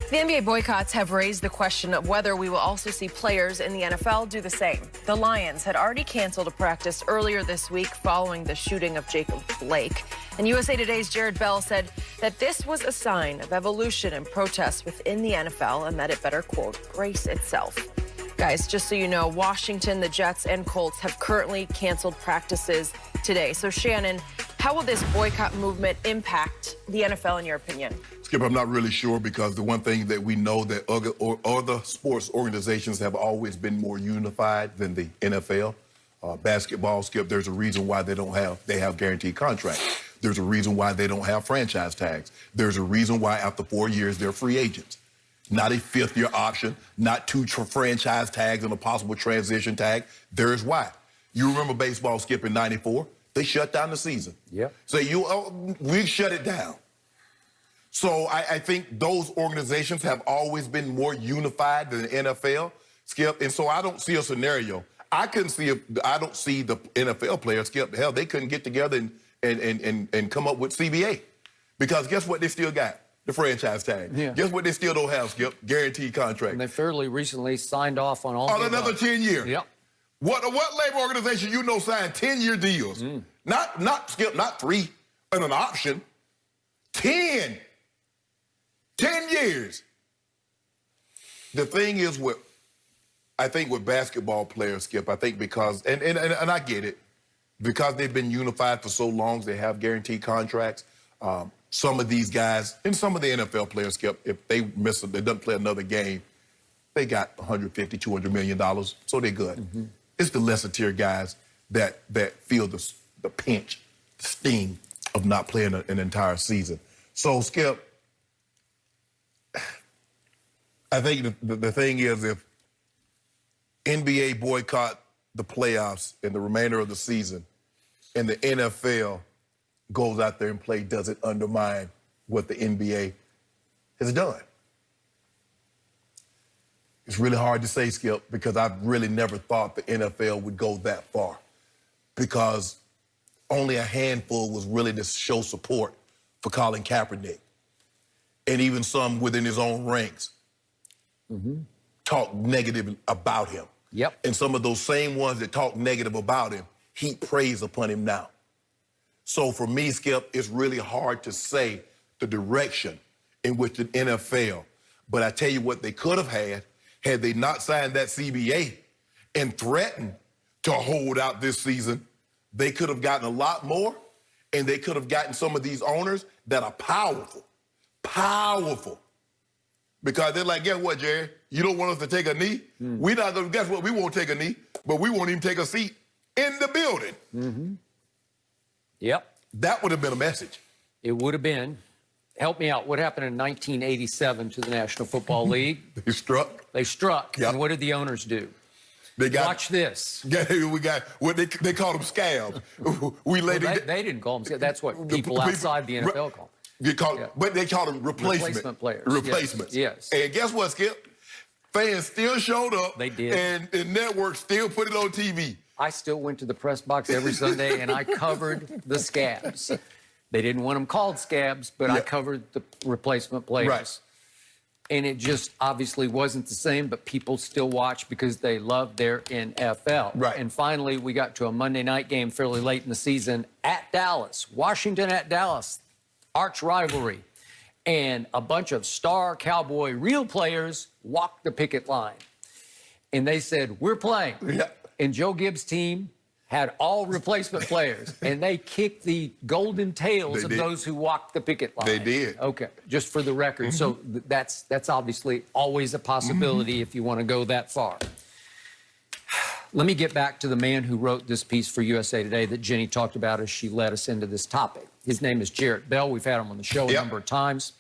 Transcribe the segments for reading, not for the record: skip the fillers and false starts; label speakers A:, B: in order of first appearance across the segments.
A: The NBA boycotts have raised the question of whether we will also see players in the NFL do the same. The Lions had already canceled a practice earlier this week following the shooting of Jacob Blake. And USA Today's Jared Bell said that this was a sign of evolution and protests within the NFL and that it better, quote, brace itself. Guys, just so you know, Washington, the Jets, and Colts have currently canceled practices today. So, Shannon, how will this boycott movement impact the NFL in your opinion?
B: Skip, I'm not really sure because the one thing that we know that other sports organizations have always been more unified than the NFL. Basketball, Skip, there's a reason why they have guaranteed contracts. There's a reason why they don't have franchise tags. There's a reason why after 4 years they're free agents. Not a fifth-year option, not two franchise tags and a possible transition tag. There's why. You remember baseball, Skip, in '94? They shut down the season.
C: Yeah.
B: So we shut it down. So I think those organizations have always been more unified than the NFL, Skip. And so I don't see a scenario. I don't see the NFL players, Skip. Hell, they couldn't get together and come up with CBA. Because guess what they still got? The franchise tag.
C: Yeah.
B: Guess what they still don't have, Skip? Guaranteed contract.
C: And they fairly recently signed off on all
B: another 10 years.
C: Yep.
B: What labor organization you know signed 10-year deals? Not Skip, not 3 and an option. 10 years. The thing is I think with basketball players, Skip, I think because, and I get it, because they've been unified for so long, they have guaranteed contracts. Some of these guys, and some of the NFL players, Skip, if they don't play another game, they got $150, $200 million, so they're good. It's the lesser tier guys that feel the pinch, the sting of not playing an entire season. So, Skip, I think the thing is if NBA boycott the playoffs and the remainder of the season and the NFL goes out there and play, does it undermine what the NBA has done? It's really hard to say, Skip, because I've really never thought the NFL would go that far because only a handful was willing to show support for Colin Kaepernick. And even some within his own ranks talk negative about him.
C: Yep.
B: And some of those same ones that talk negative about him heap praise upon him now. So for me, Skip, it's really hard to say the direction in which the NFL, but I tell you what they could have had they not signed that CBA and threatened to hold out this season, they could have gotten a lot more, and they could have gotten some of these owners that are powerful. Because they're like, guess what, Jerry? You don't want us to take a knee? We're not going to, guess what? We won't take a knee, but we won't even take a seat in the building.
C: Yep.
B: That would have been a message.
C: It would have been. Help me out. What happened in 1987 to the National Football League?
B: They struck.
C: They struck.
B: Yep.
C: And what did the owners do? Watch this.
B: We got what they call them scabs.
C: They didn't call them scabs. That's what people outside the NFL call them.
B: But they call them replacement
C: players.
B: Replacements.
C: Yes.
B: And guess what, Skip? Fans still showed up.
C: They did.
B: And networks still put it on TV.
C: I still went to the press box every Sunday, and I covered the scabs. They didn't want them called scabs, but I covered the replacement players.
B: Right.
C: And it just obviously wasn't the same, but people still watch because they love their NFL.
B: Right.
C: And finally, we got to a Monday night game fairly late in the season at Dallas. Washington at Dallas, arch rivalry. And a bunch of star Cowboy real players walked the picket line. And they said, we're playing.
B: Yeah.
C: And Joe Gibbs' team had all replacement players, and they kicked the golden tails of those who walked the picket line.
B: They did.
C: Okay, just for the record. So that's obviously always a possibility if you want to go that far. Let me get back to the man who wrote this piece for USA Today that Jenny talked about as she led us into this topic. His name is Jarrett Bell. We've had him on the show a number of times.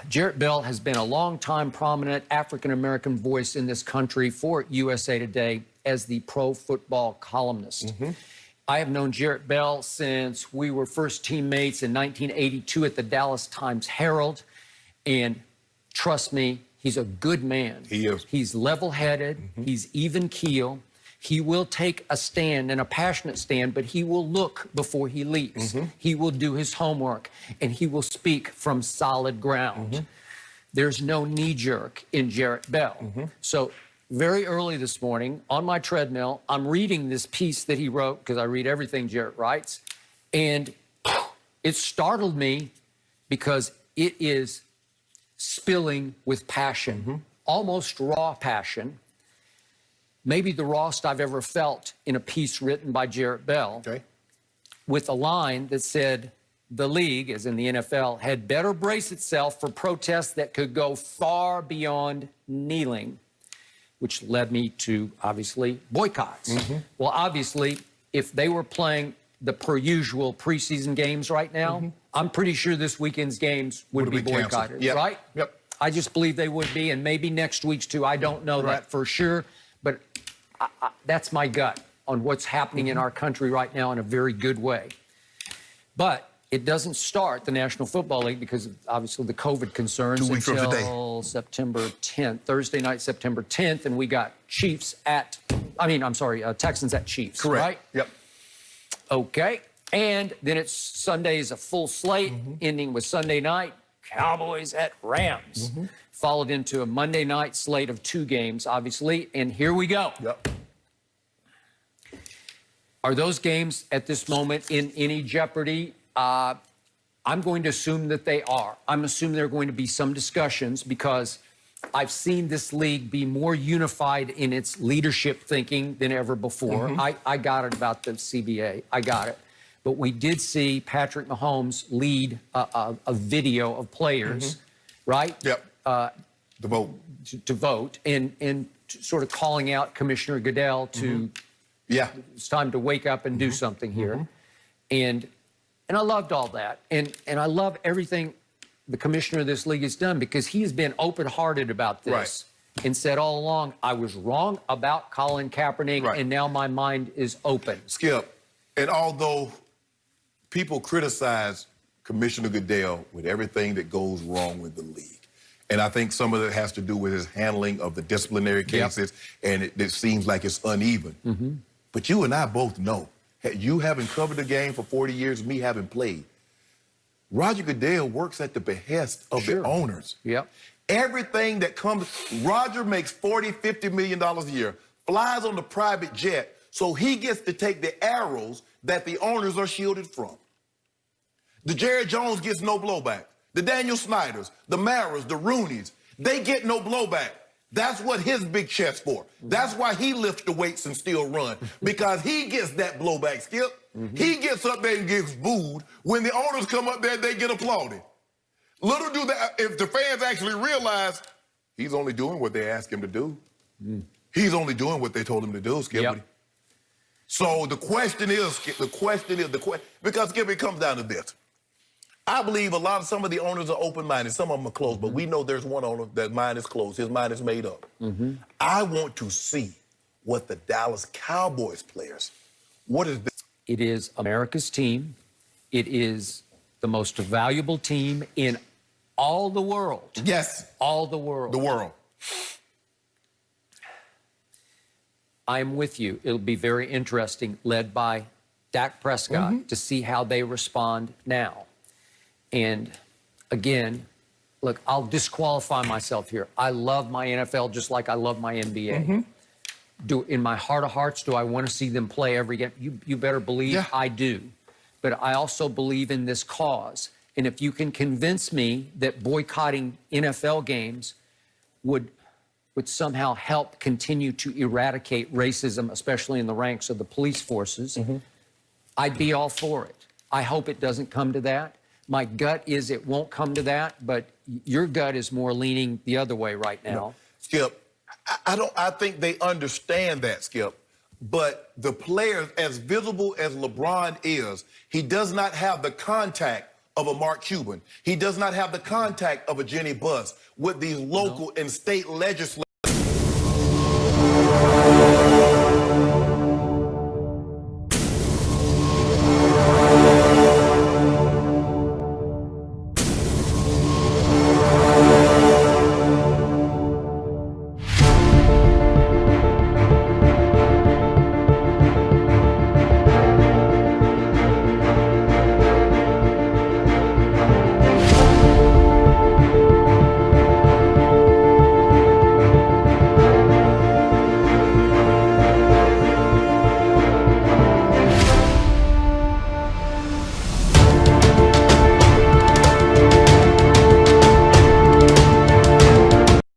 C: Jarrett Bell has been a long-time prominent African-American voice in this country for USA Today as the pro football columnist. I have known Jarrett Bell since we were first teammates in 1982 at the Dallas Times-Herald, and trust me, he's a good man.
B: He is.
C: He's level-headed, he's even-keel, He will take a stand, and a passionate stand, but he will look before he leaps. He will do his homework, and he will speak from solid ground. there's no knee jerk in Jarrett Bell. So very early this morning on my treadmill, I'm reading this piece that he wrote, because I read everything Jarrett writes, and it startled me because it is spilling with passion, almost raw passion. Maybe the rawest I've ever felt in a piece written by Jarrett Bell, with a line that said, the league, as in the NFL, had better brace itself for protests that could go far beyond kneeling, which led me to, obviously, boycotts. Well, obviously, if they were playing the per usual preseason games right now, I'm pretty sure this weekend's games would be boycotted, right? I just believe they would be, and maybe next week's too. I don't know that for sure, but that's my gut on what's happening in our country right now in a very good way. But it doesn't start the National Football League because of, obviously, the COVID concerns
B: 2 weeks from today.
C: until September 10th, Thursday night, September 10th, and we got Texans at Chiefs, right? Okay, and then it's Sunday's a full slate, ending with Sunday night, Cowboys at Rams, followed into a Monday night slate of 2 games, obviously, and here we go. Are those games at this moment in any jeopardy? I'm going to assume that they are. I'm assuming there are going to be some discussions because I've seen this league be more unified in its leadership thinking than ever before. I got it about the CBA. I got it. But we did see Patrick Mahomes lead a video of players, right? To vote and sort of calling out Commissioner Goodell to, it's time to wake up and do something here. And I loved all that. And I love everything the commissioner of this league has done because he has been open-hearted about this and said all along, I was wrong about Colin Kaepernick, and now my mind is open.
B: Skip, and although people criticize Commissioner Goodell with everything that goes wrong with the league, and I think some of it has to do with his handling of the disciplinary cases, and it seems like it's uneven. But you and I both know, you having covered the game for 40 years, me having played, Roger Goodell works at the behest of the owners. Everything that comes, Roger makes $40, $50 million a year, flies on the private jet, so he gets to take the arrows that the owners are shielded from. The Jerry Jones gets no blowback. The Daniel Snyders, the Maras, the Rooneys, they get no blowback. That's what his big chest for. That's why he lifts the weights and still run, because he gets that blowback, Skip. He gets up there and gets booed. When the owners come up there, they get applauded. Little do that, if the fans actually realize he's only doing what they ask him to do. He's only doing what they told him to do, Skip. So the question is, because Skip, it comes down to this. I believe some of the owners are open-minded, some of them are closed, but we know there's one owner that mind is closed, his mind is made up. I want to see what the Dallas Cowboys players, what is this?
C: It is America's team. It is the most valuable team in all the world. All the world.
B: The world.
C: I'm with you. It'll be very interesting, led by Dak Prescott, to see how they respond now. And again, look, I'll disqualify myself here. I love my NFL just like I love my NBA. In my heart of hearts, do I want to see them play every game? You better believe I do. But I also believe in this cause. And if you can convince me that boycotting NFL games would somehow help continue to eradicate racism, especially in the ranks of the police forces, I'd be all for it. I hope it doesn't come to that. My gut is it won't come to that, but your gut is more leaning the other way right now.
B: No. Skip, I think they understand that, Skip. But the players, as visible as LeBron is, he does not have the contact of a Mark Cuban. He does not have the contact of a Jenny Buss with these local and state legislators.